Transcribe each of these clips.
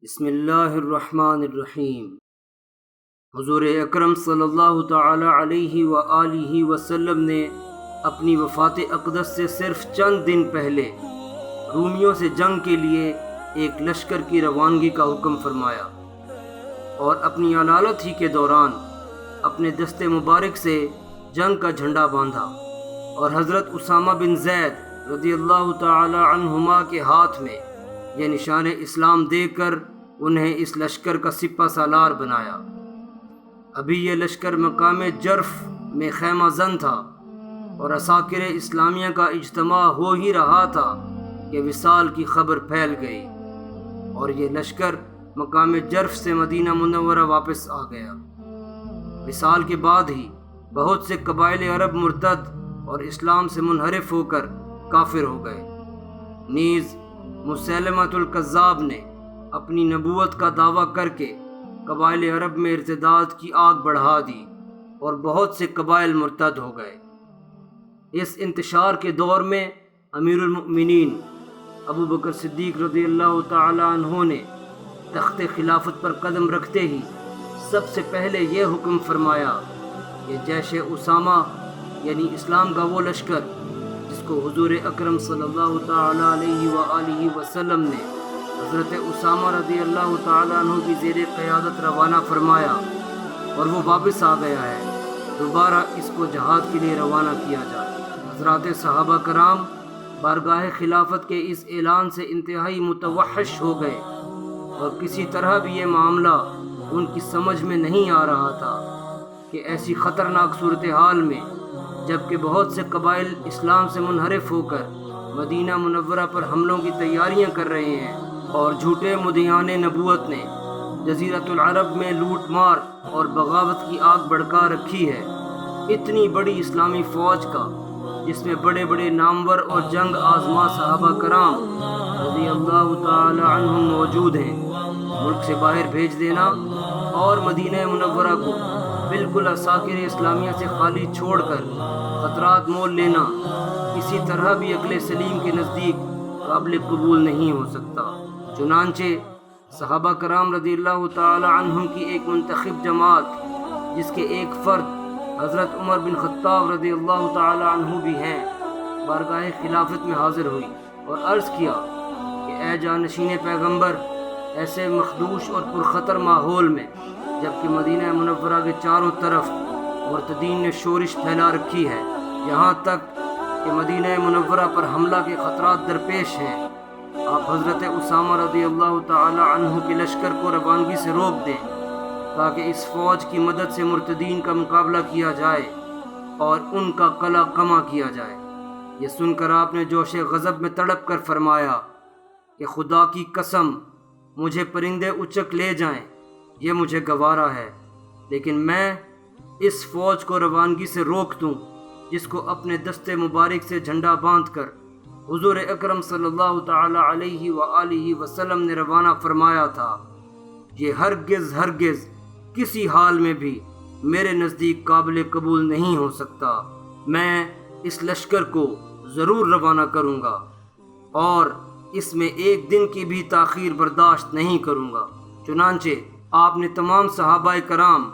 بسم اللہ الرحمن الرحیم۔ حضور اکرم صلی اللہ تعالی علیہ وآلہ وسلم نے اپنی وفات اقدس سے صرف چند دن پہلے رومیوں سے جنگ کے لیے ایک لشکر کی روانگی کا حکم فرمایا، اور اپنی علالت ہی کے دوران اپنے دست مبارک سے جنگ کا جھنڈا باندھا، اور حضرت اسامہ بن زید رضی اللہ تعالی عنہما کے ہاتھ میں یہ نشان اسلام دے کر انہیں اس لشکر کا سپہ سالار بنایا۔ ابھی یہ لشکر مقام جرف میں خیمہ زن تھا اور عساکر اسلامیہ کا اجتماع ہو ہی رہا تھا کہ وصال کی خبر پھیل گئی، اور یہ لشکر مقام جرف سے مدینہ منورہ واپس آ گیا۔ وصال کے بعد ہی بہت سے قبائل عرب مرتد اور اسلام سے منحرف ہو کر کافر ہو گئے۔ نیز مسیلمۃ الکذاب نے اپنی نبوت کا دعویٰ کر کے قبائل عرب میں ارتداد کی آگ بڑھا دی اور بہت سے قبائل مرتد ہو گئے۔ اس انتشار کے دور میں امیر المؤمنین ابو بکر صدیق رضی اللہ تعالی عنہ نے تخت خلافت پر قدم رکھتے ہی سب سے پہلے یہ حکم فرمایا کہ جیش اسامہ یعنی اسلام کا وہ لشکر جس کو حضور اکرم صلی اللہ تعالی علیہ وآلہ وسلم نے حضرت اسامہ رضی اللہ تعالی عنہ کی زیر قیادت روانہ فرمایا اور وہ واپس آ گیا ہے، دوبارہ اس کو جہاد کے لیے روانہ کیا جائے۔ حضرات صحابہ کرام بارگاہ خلافت کے اس اعلان سے انتہائی متوحش ہو گئے، اور کسی طرح بھی یہ معاملہ ان کی سمجھ میں نہیں آ رہا تھا کہ ایسی خطرناک صورتحال میں جبکہ بہت سے قبائل اسلام سے منحرف ہو کر مدینہ منورہ پر حملوں کی تیاریاں کر رہے ہیں، اور جھوٹے مدعیان نبوت نے جزیرۃ العرب میں لوٹ مار اور بغاوت کی آگ بھڑکا رکھی ہے، اتنی بڑی اسلامی فوج کا جس میں بڑے بڑے نامور اور جنگ آزما صحابہ کرام رضی اللہ تعالی عنہم موجود ہیں، ملک سے باہر بھیج دینا اور مدینہ منورہ کو بالکل عساکر اسلامیہ سے خالی چھوڑ کر خطرات مول لینا کسی طرح بھی عقل سلیم کے نزدیک قابل قبول نہیں ہو سکتا۔ چنانچہ صحابہ کرام رضی اللہ تعالی عنہم کی ایک منتخب جماعت جس کے ایک فرد حضرت عمر بن خطاب رضی اللہ تعالی عنہ بھی ہیں، بارگاہ خلافت میں حاضر ہوئی اور عرض کیا کہ اے جانشین پیغمبر، ایسے مخدوش اور پرخطر ماحول میں جبکہ مدینہ منورہ کے چاروں طرف مرتدین نے شورش پھیلا رکھی ہے، یہاں تک کہ مدینہ منورہ پر حملہ کے خطرات درپیش ہیں، آپ حضرت اسامہ رضی اللہ تعالی عنہ کے لشکر کو روانگی سے روک دیں تاکہ اس فوج کی مدد سے مرتدین کا مقابلہ کیا جائے اور ان کا قلع قمع کیا جائے۔ یہ سن کر آپ نے جوش غضب میں تڑپ کر فرمایا کہ خدا کی قسم، مجھے پرندے اچک لے جائیں یہ مجھے گوارا ہے، لیکن میں اس فوج کو روانگی سے روک دوں جس کو اپنے دست مبارک سے جھنڈا باندھ کر حضور اکرم صلی اللہ تعالی علیہ وآلہ وسلم نے روانہ فرمایا تھا۔ یہ ہرگز کسی حال میں بھی میرے نزدیک قابل قبول نہیں ہو سکتا۔ میں اس لشکر کو ضرور روانہ کروں گا اور اس میں ایک دن کی بھی تاخیر برداشت نہیں کروں گا۔ چنانچہ آپ نے تمام صحابہ کرام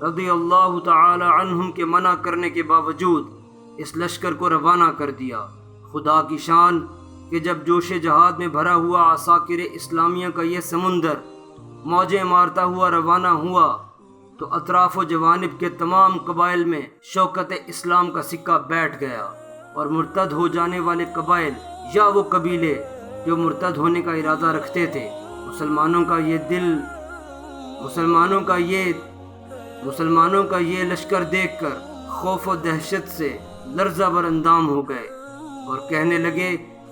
رضی اللہ تعالی عنہم کے منع کرنے کے باوجود اس لشکر کو روانہ کر دیا۔ خدا کی شان کہ جب جوش جہاد میں بھرا ہوا عساکر اسلامیہ کا یہ سمندر موجیں مارتا ہوا روانہ ہوا تو اطراف و جوانب کے تمام قبائل میں شوکت اسلام کا سکہ بیٹھ گیا، اور مرتد ہو جانے والے قبائل یا وہ قبیلے جو مرتد ہونے کا ارادہ رکھتے تھے، مسلمانوں کا یہ لشکر دیکھ کر خوف و دہشت سے لرزہ بر اندام ہو گئے اور کہنے لگے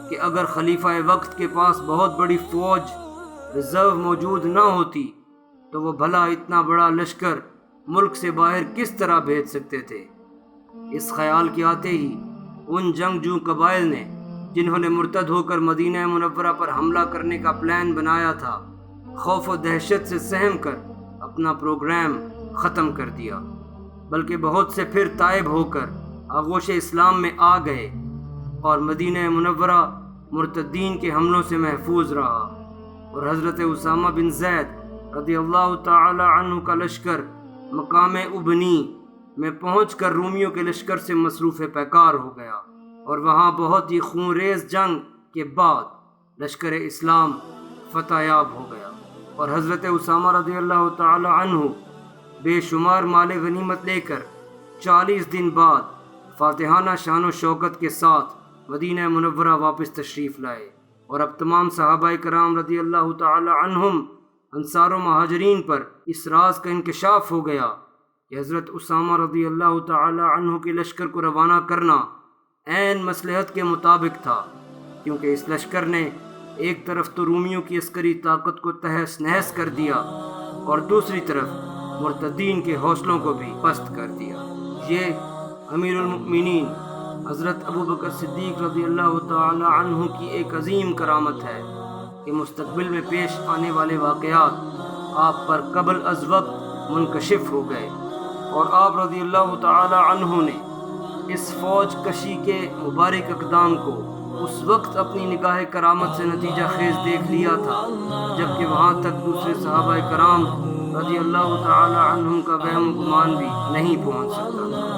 کہ اگر خلیفہ وقت کے پاس بہت بڑی فوج ریزرو موجود نہ ہوتی تو وہ بھلا اتنا بڑا لشکر ملک سے باہر کس طرح بھیج سکتے تھے۔ اس خیال کے آتے ہی ان جنگجو قبائل نے جنہوں نے مرتد ہو کر مدینہ منورہ پر حملہ کرنے کا پلان بنایا تھا، خوف و دہشت سے سہم کر اپنا پروگرام ختم کر دیا، بلکہ بہت سے پھر تائب ہو کر آغوش اسلام میں آ گئے، اور مدینہ منورہ مرتدین کے حملوں سے محفوظ رہا۔ اور حضرت اسامہ بن زید رضی اللہ تعالی عنہ کا لشکر مقام ابنی میں پہنچ کر رومیوں کے لشکر سے مصروف پیکار ہو گیا، اور وہاں بہت ہی خونریز جنگ کے بعد لشکر اسلام فتح یاب ہو گیا، اور حضرت اسامہ رضی اللہ تعالی عنہ بے شمار مال غنیمت لے کر 40 دن بعد فاتحانہ شان و شوکت کے ساتھ مدینہ منورہ واپس تشریف لائے، اور اب تمام صحابہ کرام رضی اللہ تعالی عنہم انصار و مہاجرین پر اس راز کا انکشاف ہو گیا کہ حضرت اسامہ رضی اللہ تعالی عنہ کے لشکر کو روانہ کرنا عین مصلحت کے مطابق تھا، کیونکہ اس لشکر نے ایک طرف تو رومیوں کی عسکری طاقت کو تہس نہس کر دیا، اور دوسری طرف مرتدین کے حوصلوں کو بھی پست کر دیا۔ یہ امیر المؤمنین حضرت ابوبکر صدیق رضی اللہ تعالی عنہ کی ایک عظیم کرامت ہے کہ مستقبل میں پیش آنے والے واقعات آپ پر قبل از وقت منکشف ہو گئے، اور آپ رضی اللہ تعالی عنہ نے اس فوج کشی کے مبارک اقدام کو اس وقت اپنی نگاہ کرامت سے نتیجہ خیز دیکھ لیا تھا جبکہ وہاں تک دوسرے صحابہ کرام رضی اللہ تعالی عنہم کا وہم و گمان بھی نہیں پہنچ سکتا تھا۔